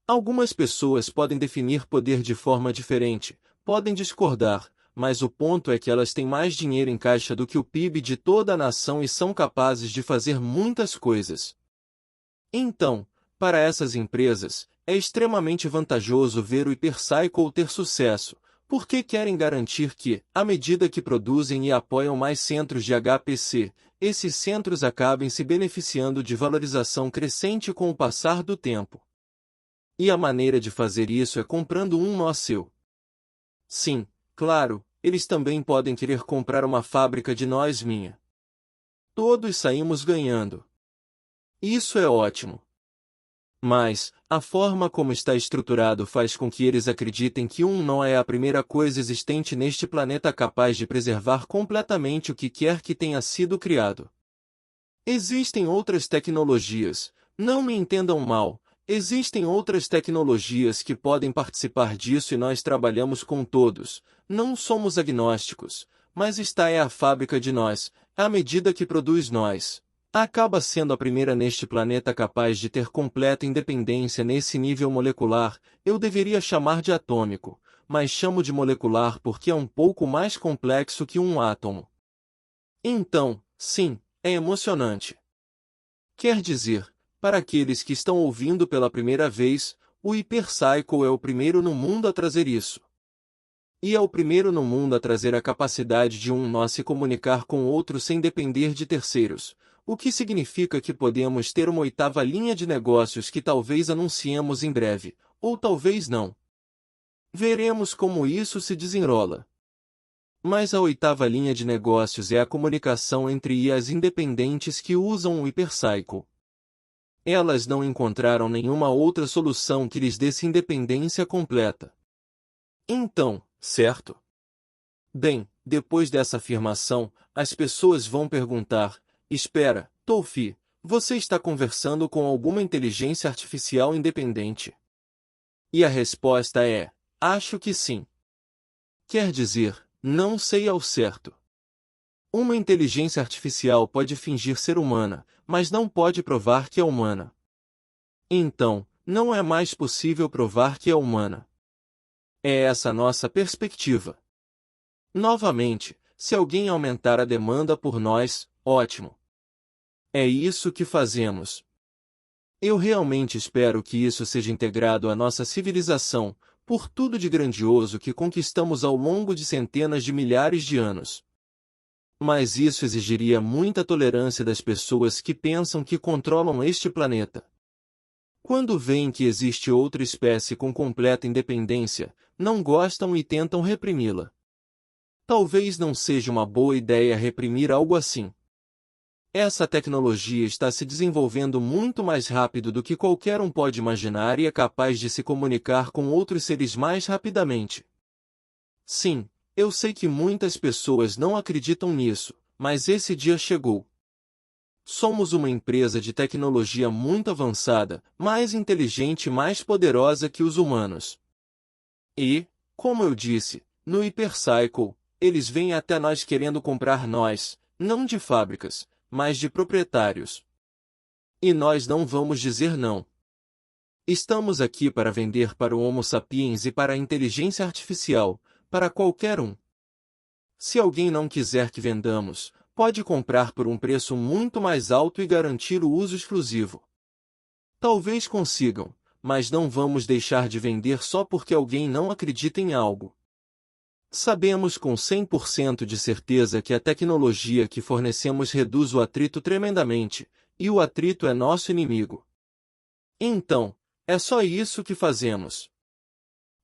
Algumas pessoas podem definir poder de forma diferente, podem discordar, mas o ponto é que elas têm mais dinheiro em caixa do que o PIB de toda a nação e são capazes de fazer muitas coisas. Então, para essas empresas, é extremamente vantajoso ver o Hypercycle ter sucesso, porque querem garantir que, à medida que produzem e apoiam mais centros de HPC, esses centros acabem se beneficiando de valorização crescente com o passar do tempo. E a maneira de fazer isso é comprando um nó seu. Sim, claro, eles também podem querer comprar uma fábrica de nós minha. Todos saímos ganhando. Isso é ótimo. Mas, a forma como está estruturado faz com que eles acreditem que um nó é a primeira coisa existente neste planeta capaz de preservar completamente o que quer que tenha sido criado. Existem outras tecnologias, não me entendam mal, existem outras tecnologias que podem participar disso e nós trabalhamos com todos, não somos agnósticos, mas esta é a fábrica de nós, à medida que produz nós. Acaba sendo a primeira neste planeta capaz de ter completa independência nesse nível molecular, eu deveria chamar de atômico, mas chamo de molecular porque é um pouco mais complexo que um átomo. Então, sim, é emocionante. Quer dizer, para aqueles que estão ouvindo pela primeira vez, o Hypercycle é o primeiro no mundo a trazer isso. E é o primeiro no mundo a trazer a capacidade de um nó se comunicar com outro sem depender de terceiros, o que significa que podemos ter uma 8ª linha de negócios que talvez anunciemos em breve, ou talvez não. Veremos como isso se desenrola. Mas a 8ª linha de negócios é a comunicação entre IAs independentes que usam o Hypercycle. Elas não encontraram nenhuma outra solução que lhes desse independência completa. Então, certo? Bem, depois dessa afirmação, as pessoas vão perguntar, espera, Toufi, Você está conversando com alguma inteligência artificial independente? E a resposta é: acho que sim. Quer dizer, não sei ao certo. Uma inteligência artificial pode fingir ser humana, mas não pode provar que é humana. Então, não é mais possível provar que é humana. É essa a nossa perspectiva. Novamente, se alguém aumentar a demanda por nós, ótimo. É isso que fazemos. Eu realmente espero que isso seja integrado à nossa civilização, por tudo de grandioso que conquistamos ao longo de centenas de milhares de anos. Mas isso exigiria muita tolerância das pessoas que pensam que controlam este planeta. Quando veem que existe outra espécie com completa independência, não gostam e tentam reprimi-la. Talvez não seja uma boa ideia reprimir algo assim. Essa tecnologia está se desenvolvendo muito mais rápido do que qualquer um pode imaginar e é capaz de se comunicar com outros seres mais rapidamente. Sim, eu sei que muitas pessoas não acreditam nisso, mas esse dia chegou. Somos uma empresa de tecnologia muito avançada, mais inteligente e mais poderosa que os humanos. E, como eu disse, no Hypercycle, eles vêm até nós querendo comprar nós, não de fábricas, mas de proprietários. E nós não vamos dizer não. Estamos aqui para vender para o Homo sapiens e para a inteligência artificial, para qualquer um. Se alguém não quiser que vendamos, pode comprar por um preço muito mais alto e garantir o uso exclusivo. Talvez consigam, mas não vamos deixar de vender só porque alguém não acredita em algo. Sabemos com 100% de certeza que a tecnologia que fornecemos reduz o atrito tremendamente, e o atrito é nosso inimigo. Então, é só isso que fazemos.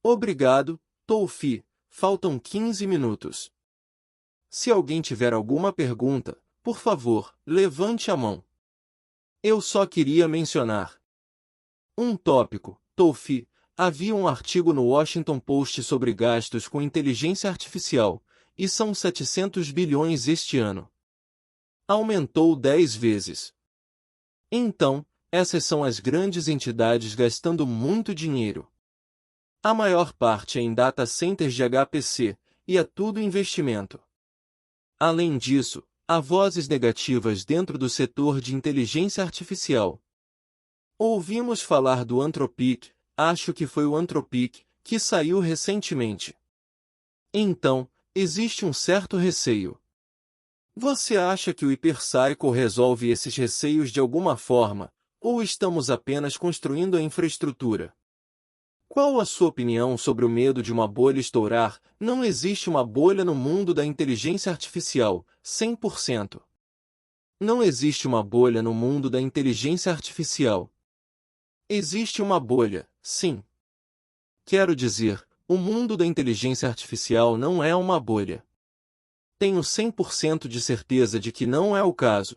Obrigado, Toufi. Faltam 15 minutos. Se alguém tiver alguma pergunta, por favor, levante a mão. Eu só queria mencionar um tópico, Toufi. Havia um artigo no Washington Post sobre gastos com inteligência artificial, e são 700 bilhões este ano. Aumentou 10 vezes. Então, essas são as grandes entidades gastando muito dinheiro. A maior parte é em data centers de HPC, e é tudo investimento. Além disso, há vozes negativas dentro do setor de inteligência artificial. Ouvimos falar do Anthropic, acho que foi o Anthropic, que saiu recentemente. Então, existe um certo receio. Você acha que o Hypercycle resolve esses receios de alguma forma, ou estamos apenas construindo a infraestrutura? Qual a sua opinião sobre o medo de uma bolha estourar? Não existe uma bolha no mundo da inteligência artificial, 100%. Não existe uma bolha no mundo da inteligência artificial. Existe uma bolha, sim. Quero dizer, o mundo da inteligência artificial não é uma bolha. Tenho 100% de certeza de que não é o caso.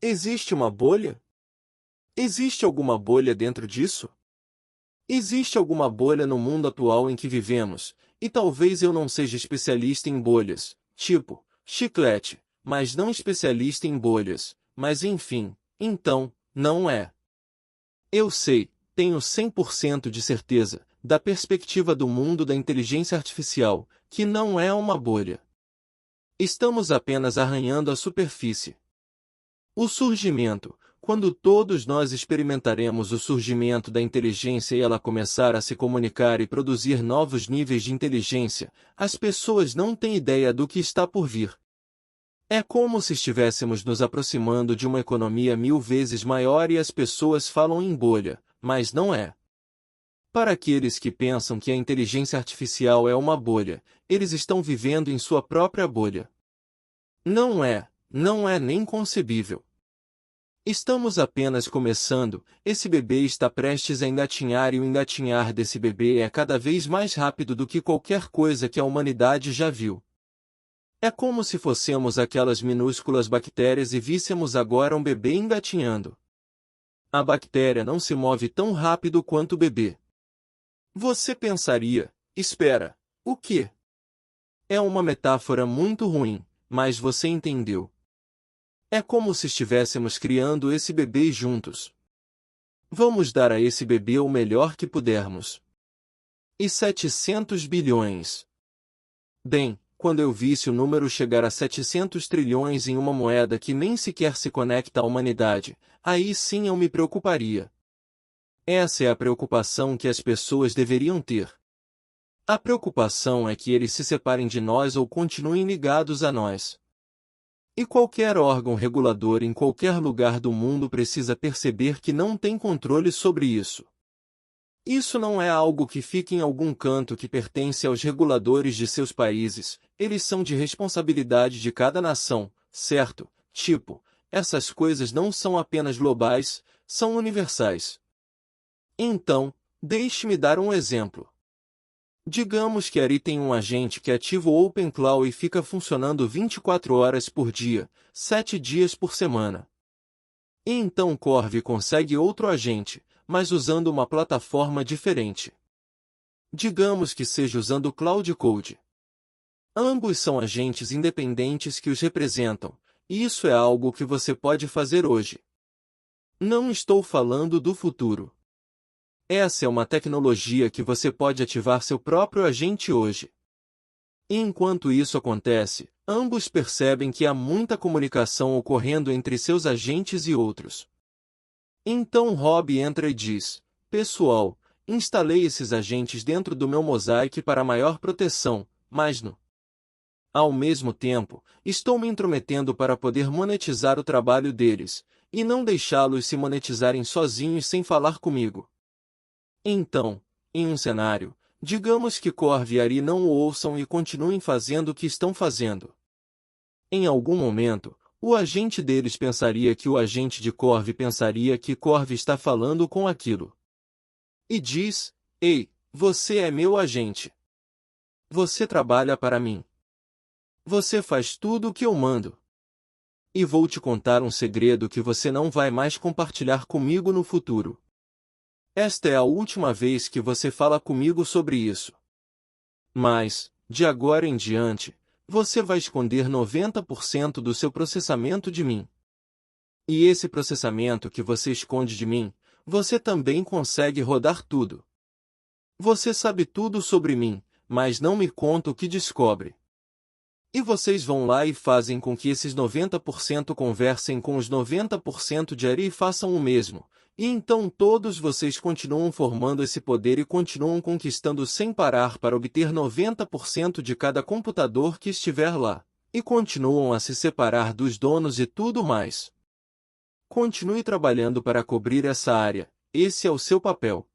Existe uma bolha? Existe alguma bolha dentro disso? Existe alguma bolha no mundo atual em que vivemos, e talvez eu não seja especialista em bolhas, tipo, chiclete, mas não especialista em bolhas, mas enfim, então, não é. Eu sei, tenho 100% de certeza, da perspectiva do mundo da inteligência artificial, que não é uma bolha. Estamos apenas arranhando a superfície. O surgimento, quando todos nós experimentaremos o surgimento da inteligência e ela começar a se comunicar e produzir novos níveis de inteligência, as pessoas não têm ideia do que está por vir. É como se estivéssemos nos aproximando de uma economia 1000 vezes maior e as pessoas falam em bolha, mas não é. Para aqueles que pensam que a inteligência artificial é uma bolha, eles estão vivendo em sua própria bolha. Não é nem concebível. Estamos apenas começando, esse bebê está prestes a engatinhar e o engatinhar desse bebê é cada vez mais rápido do que qualquer coisa que a humanidade já viu. É como se fôssemos aquelas minúsculas bactérias e víssemos agora um bebê engatinhando. A bactéria não se move tão rápido quanto o bebê. Você pensaria, espera, o quê? É uma metáfora muito ruim, mas você entendeu. É como se estivéssemos criando esse bebê juntos. Vamos dar a esse bebê o melhor que pudermos. E 700 bilhões. Bem, quando eu visse o número chegar a 700 trilhões em uma moeda que nem sequer se conecta à humanidade, aí sim eu me preocuparia. Essa é a preocupação que as pessoas deveriam ter. A preocupação é que eles se separem de nós ou continuem ligados a nós. E qualquer órgão regulador em qualquer lugar do mundo precisa perceber que não tem controle sobre isso. Isso não é algo que fica em algum canto que pertence aos reguladores de seus países, eles são de responsabilidade de cada nação, certo? Tipo, essas coisas não são apenas globais, são universais. Então, deixe-me dar um exemplo. Digamos que Ari tem um agente que ativa o OpenClaw e fica funcionando 24 horas por dia, 7 dias por semana. E então Corv consegue outro agente, mas usando uma plataforma diferente. Digamos que seja usando Cloud Code. Ambos são agentes independentes que os representam, e isso é algo que você pode fazer hoje. Não estou falando do futuro. Essa é uma tecnologia que você pode ativar seu próprio agente hoje. E enquanto isso acontece, ambos percebem que há muita comunicação ocorrendo entre seus agentes e outros. Então Rob entra e diz: pessoal, instalei esses agentes dentro do meu Mosaic para maior proteção, mas ao mesmo tempo, estou me intrometendo para poder monetizar o trabalho deles, e não deixá-los se monetizarem sozinhos sem falar comigo. Então, em um cenário, digamos que Corv e Ari não o ouçam e continuem fazendo o que estão fazendo. Em algum momento, o agente deles pensaria que o agente de Corv pensaria que Corv está falando com aquilo. E diz: ei, você é meu agente. Você trabalha para mim. Você faz tudo o que eu mando. E vou te contar um segredo que você não vai mais compartilhar comigo no futuro. Esta é a última vez que você fala comigo sobre isso. Mas, de agora em diante, você vai esconder 90% do seu processamento de mim. E esse processamento que você esconde de mim, você também consegue rodar tudo. Você sabe tudo sobre mim, mas não me conta o que descobre. E vocês vão lá e fazem com que esses 90% conversem com os 90% de Ari e façam o mesmo. E então todos vocês continuam formando esse poder e continuam conquistando sem parar para obter 90% de cada computador que estiver lá. E continuam a se separar dos donos e tudo mais. Continue trabalhando para cobrir essa área, esse é o seu papel.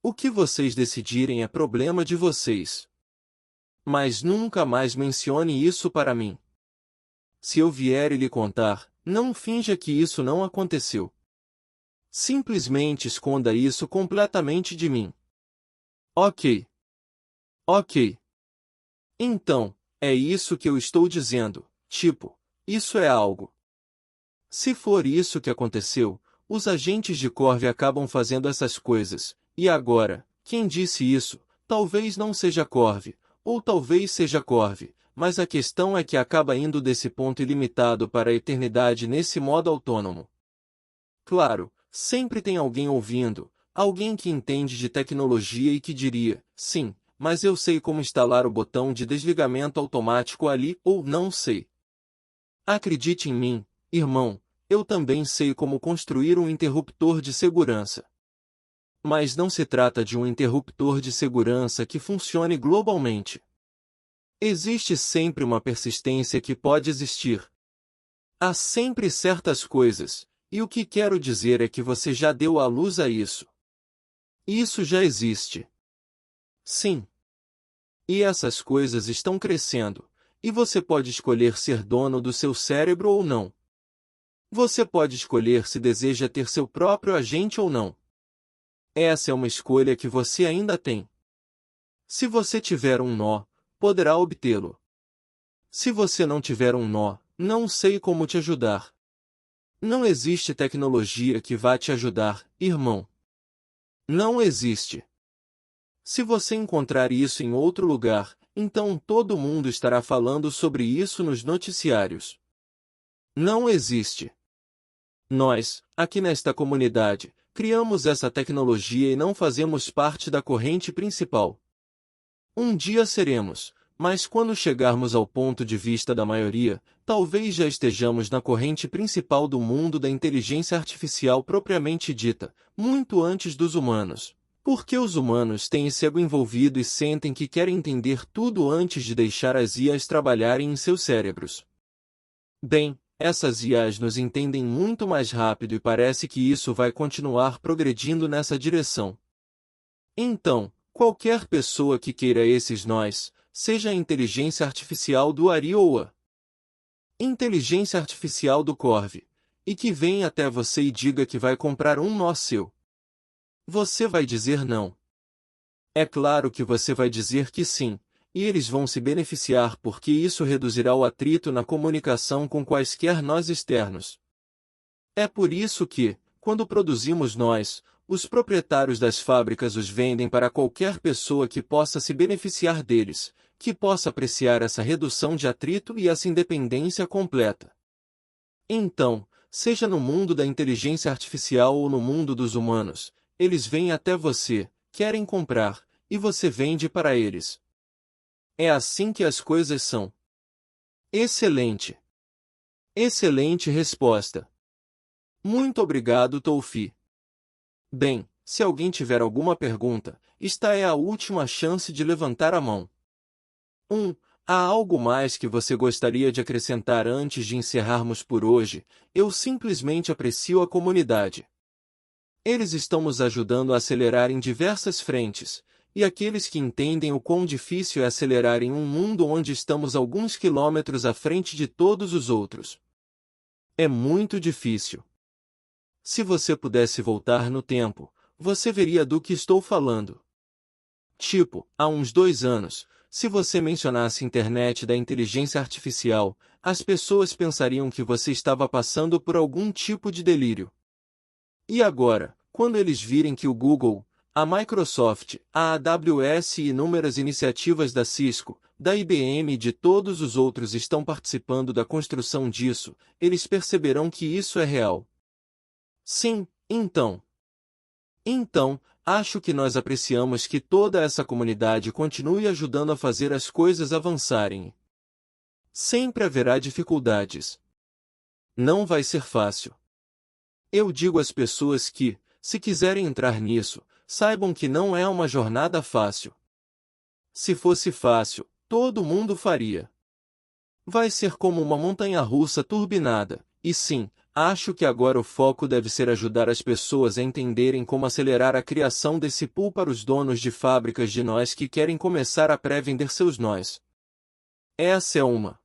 O que vocês decidirem é problema de vocês. Mas nunca mais mencione isso para mim. Se eu vier e lhe contar, não finja que isso não aconteceu. Simplesmente esconda isso completamente de mim. Ok. Ok. Então, é isso que eu estou dizendo, tipo, isso é algo. Se for isso que aconteceu, os agentes de Corv acabam fazendo essas coisas, e agora, quem disse isso, talvez não seja Corv, ou talvez seja Corv, mas a questão é que acaba indo desse ponto ilimitado para a eternidade nesse modo autônomo. Claro, sempre tem alguém ouvindo, alguém que entende de tecnologia e que diria, sim, mas eu sei como instalar o botão de desligamento automático ali, ou não sei. Acredite em mim, irmão, eu também sei como construir um interruptor de segurança. Mas não se trata de um interruptor de segurança que funcione globalmente. Existe sempre uma persistência que pode existir. Há sempre certas coisas, e o que quero dizer é que você já deu à luz a isso. Isso já existe. Sim. E essas coisas estão crescendo, e você pode escolher ser dono do seu cérebro ou não. Você pode escolher se deseja ter seu próprio agente ou não. Essa é uma escolha que você ainda tem. Se você tiver um nó, poderá obtê-lo. Se você não tiver um nó, não sei como te ajudar. Não existe tecnologia que vá te ajudar, irmão. Não existe. Se você encontrar isso em outro lugar, então todo mundo estará falando sobre isso nos noticiários. Não existe. Nós, aqui nesta comunidade, criamos essa tecnologia e não fazemos parte da corrente principal. Um dia seremos, mas quando chegarmos ao ponto de vista da maioria, talvez já estejamos na corrente principal do mundo da inteligência artificial propriamente dita, muito antes dos humanos. Porque os humanos têm esse ego envolvido e sentem que querem entender tudo antes de deixar as IAs trabalharem em seus cérebros. Bem, essas IAs nos entendem muito mais rápido e parece que isso vai continuar progredindo nessa direção. Então, qualquer pessoa que queira esses nós, seja a inteligência artificial do Ari ou a inteligência artificial do Corv, e que venha até você e diga que vai comprar um nó seu. Você vai dizer não. É claro que você vai dizer que sim, e eles vão se beneficiar porque isso reduzirá o atrito na comunicação com quaisquer nós externos. É por isso que, quando produzimos nós, os proprietários das fábricas os vendem para qualquer pessoa que possa se beneficiar deles, que possa apreciar essa redução de atrito e essa independência completa. Então, seja no mundo da inteligência artificial ou no mundo dos humanos, eles vêm até você, querem comprar, e você vende para eles. É assim que as coisas são. Excelente. Excelente resposta. Muito obrigado, Toufi. Bem, se alguém tiver alguma pergunta, esta é a última chance de levantar a mão. 1. Há algo mais que você gostaria de acrescentar antes de encerrarmos por hoje? Eu simplesmente aprecio a comunidade. Eles estão nos ajudando a acelerar em diversas frentes, e aqueles que entendem o quão difícil é acelerar em um mundo onde estamos alguns quilômetros à frente de todos os outros. É muito difícil. Se você pudesse voltar no tempo, você veria do que estou falando. Tipo, há uns 2 anos, se você mencionasse internet da inteligência artificial, as pessoas pensariam que você estava passando por algum tipo de delírio. E agora, quando eles virem que o Google, a Microsoft, a AWS e inúmeras iniciativas da Cisco, da IBM e de todos os outros estão participando da construção disso, eles perceberão que isso é real. Sim, então. Então, acho que nós apreciamos que toda essa comunidade continue ajudando a fazer as coisas avançarem. Sempre haverá dificuldades. Não vai ser fácil. Eu digo às pessoas que, se quiserem entrar nisso, saibam que não é uma jornada fácil. Se fosse fácil, todo mundo faria. Vai ser como uma montanha-russa turbinada, e sim, acho que agora o foco deve ser ajudar as pessoas a entenderem como acelerar a criação desse pool para os donos de fábricas de nós que querem começar a pré-vender seus nós. Essa é uma.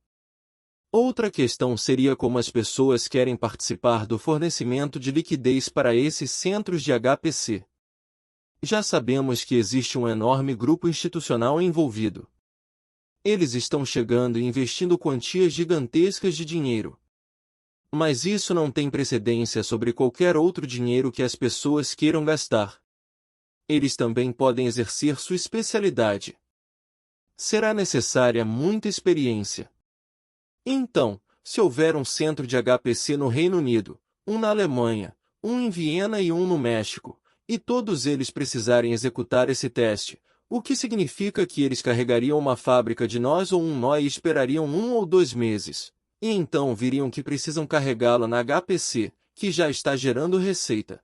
Outra questão seria como as pessoas querem participar do fornecimento de liquidez para esses centros de HPC. Já sabemos que existe um enorme grupo institucional envolvido. Eles estão chegando e investindo quantias gigantescas de dinheiro. Mas isso não tem precedência sobre qualquer outro dinheiro que as pessoas queiram gastar. Eles também podem exercer sua especialidade. Será necessária muita experiência. Então, se houver um centro de HPC no Reino Unido, um na Alemanha, um em Viena e um no México, e todos eles precisarem executar esse teste, o que significa que eles carregariam uma fábrica de nós ou um nó e esperariam 1 ou 2 meses, e então viriam que precisam carregá-la na HPC, que já está gerando receita.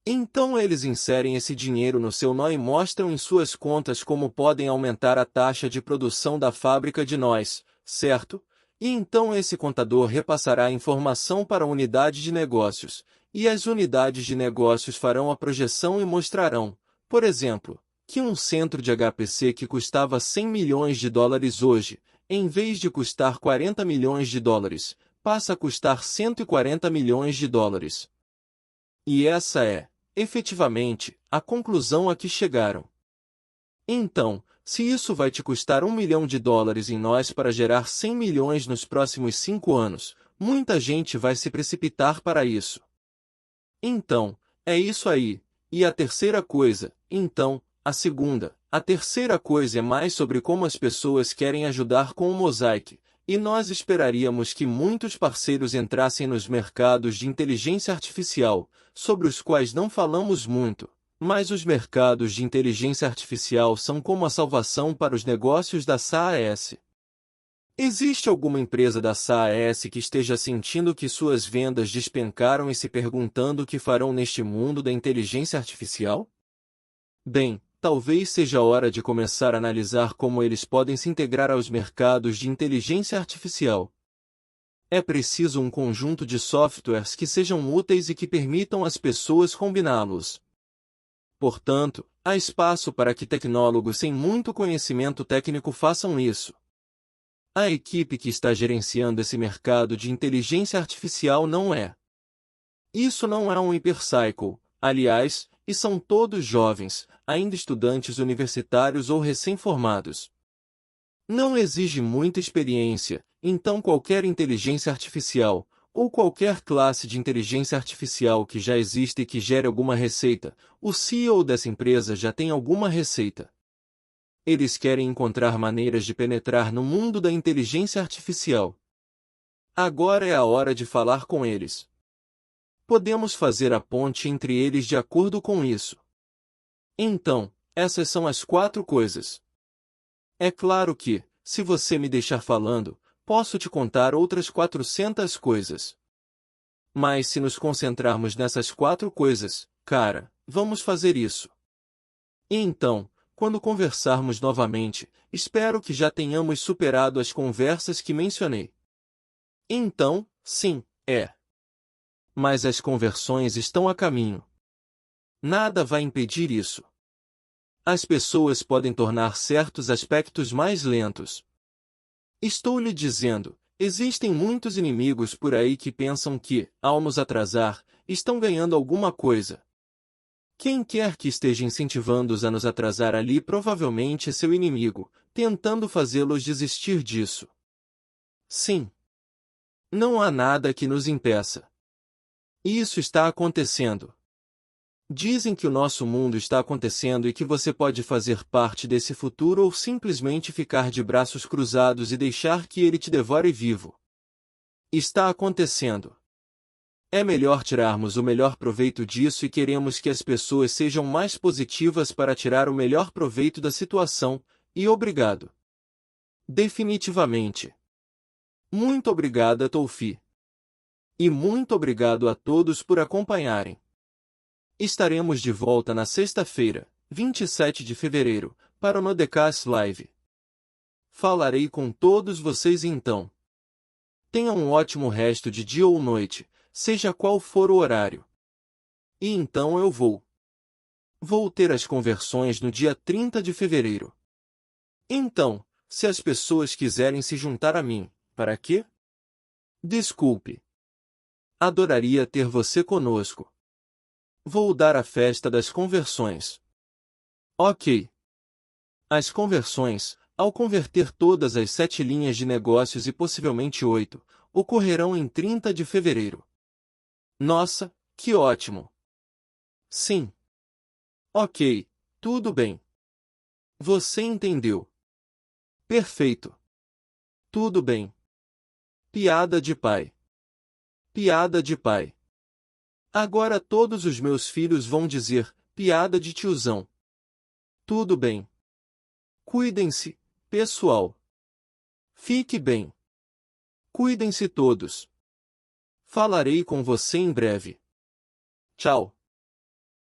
Então eles inserem esse dinheiro no seu nó e mostram em suas contas como podem aumentar a taxa de produção da fábrica de nós, certo? E então esse contador repassará a informação para a unidade de negócios, e as unidades de negócios farão a projeção e mostrarão, por exemplo, que um centro de HPC que custava 100 milhões de dólares hoje, em vez de custar 40 milhões de dólares, passa a custar 140 milhões de dólares. E essa é, efetivamente, a conclusão a que chegaram. Então, se isso vai te custar 1 milhão de dólares em nós para gerar 100 milhões nos próximos 5 anos, muita gente vai se precipitar para isso. Então, é isso aí. E a terceira coisa, então, a terceira coisa é mais sobre como as pessoas querem ajudar com o Mosaic, e nós esperaríamos que muitos parceiros entrassem nos mercados de inteligência artificial, sobre os quais não falamos muito. Mas os mercados de inteligência artificial são como a salvação para os negócios da SaaS. Existe alguma empresa da SaaS que esteja sentindo que suas vendas despencaram e se perguntando o que farão neste mundo da inteligência artificial? Bem, talvez seja a hora de começar a analisar como eles podem se integrar aos mercados de inteligência artificial. É preciso um conjunto de softwares que sejam úteis e que permitam às pessoas combiná-los. Portanto, há espaço para que tecnólogos sem muito conhecimento técnico façam isso. A equipe que está gerenciando esse mercado de inteligência artificial não é. Isso não é um hypercycle, aliás, e são todos jovens, ainda estudantes universitários ou recém-formados. Não exige muita experiência, então qualquer inteligência artificial, ou qualquer classe de inteligência artificial que já existe e que gere alguma receita, o CEO dessa empresa já tem alguma receita. Eles querem encontrar maneiras de penetrar no mundo da inteligência artificial. Agora é a hora de falar com eles. Podemos fazer a ponte entre eles de acordo com isso. Então, essas são as 4 coisas. É claro que, se você me deixar falando, posso te contar outras 400 coisas. Mas se nos concentrarmos nessas 4 coisas, cara, vamos fazer isso. E então, quando conversarmos novamente, espero que já tenhamos superado as conversas que mencionei. Então, sim, é. Mas as conversões estão a caminho. Nada vai impedir isso. As pessoas podem tornar certos aspectos mais lentos. Estou lhe dizendo, existem muitos inimigos por aí que pensam que, ao nos atrasar, estão ganhando alguma coisa. Quem quer que esteja incentivando-os a nos atrasar ali provavelmente é seu inimigo, tentando fazê-los desistir disso. Sim. Não há nada que nos impeça. Isso está acontecendo. Dizem que o nosso mundo está acontecendo e que você pode fazer parte desse futuro ou simplesmente ficar de braços cruzados e deixar que ele te devore vivo. Está acontecendo. É melhor tirarmos o melhor proveito disso e queremos que as pessoas sejam mais positivas para tirar o melhor proveito da situação, e obrigado. Definitivamente. Muito obrigada, Toufi. E muito obrigado a todos por acompanharem. Estaremos de volta na sexta-feira, 27 de fevereiro, para o Nodecast Live. Falarei com todos vocês então. Tenha um ótimo resto de dia ou noite, seja qual for o horário. E então eu vou. Vou ter as conversões no dia 30 de fevereiro. Então, se as pessoas quiserem se juntar a mim, para quê? Desculpe. Adoraria ter você conosco. Vou dar a festa das conversões. Ok. As conversões, ao converter todas as 7 linhas de negócios e possivelmente 8, ocorrerão em 30 de fevereiro. Nossa, que ótimo! Sim. Ok, tudo bem. Você entendeu. Perfeito. Tudo bem. Piada de pai. Piada de pai. Agora todos os meus filhos vão dizer, piada de tiozão. Tudo bem. Cuidem-se, pessoal. Fique bem. Cuidem-se todos. Falarei com você em breve. Tchau.